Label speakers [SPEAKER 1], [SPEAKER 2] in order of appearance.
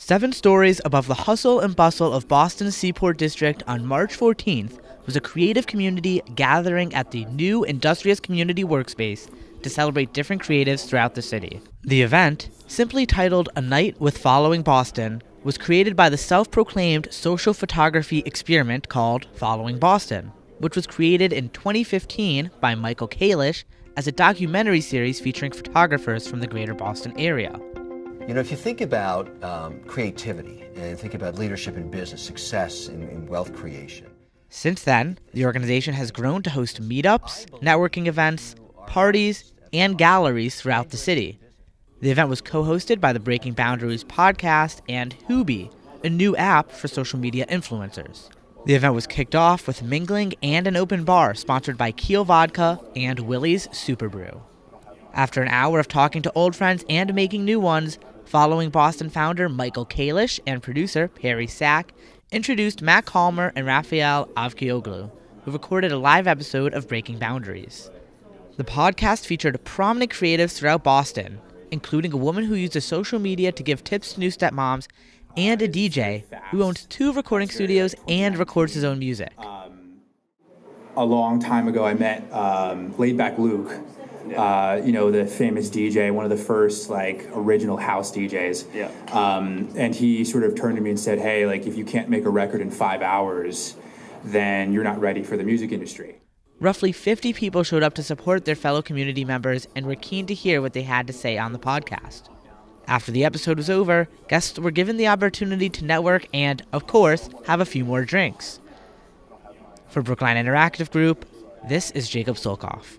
[SPEAKER 1] 7 stories above the hustle and bustle of Boston's Seaport District on March 14th was a creative community gathering at the new Industrious Community Workspace to celebrate different creatives throughout the city. The event, simply titled A Night with Following Boston, was created by the self-proclaimed social photography experiment called Following Boston, which was created in 2015 by Michael Kalish as a documentary series featuring photographers from the greater Boston area.
[SPEAKER 2] You know, if you think about creativity and think about leadership in business, success in wealth creation.
[SPEAKER 1] Since then, the organization has grown to host meetups, networking events, parties, and galleries throughout the city. The event was co-hosted by the Breaking Boundaries podcast and Hoobie, a new app for social media influencers. The event was kicked off with mingling and an open bar sponsored by Keel Vodka and Willie's Super Brew. After an hour of talking to old friends and making new ones, Following Boston founder Michael Kalish and producer Perry Sack introduced Matt Calmer and Raphael Avkioglu, who recorded a live episode of Breaking Boundaries. The podcast featured prominent creatives throughout Boston, including a woman who uses social media to give tips to new stepmoms, and a DJ who owns 2 recording studios and records his own music.
[SPEAKER 3] A long time ago, I met Laidback Luke, the famous DJ, one of the first original house DJs. Yeah. And he sort of turned to me and said, "Hey, if you can't make a record in 5 hours, then you're not ready for the music industry."
[SPEAKER 1] Roughly 50 people showed up to support their fellow community members and were keen to hear what they had to say on the podcast. After the episode was over, guests were given the opportunity to network and, of course, have a few more drinks. For Brookline Interactive Group, this is Jacob Solkoff.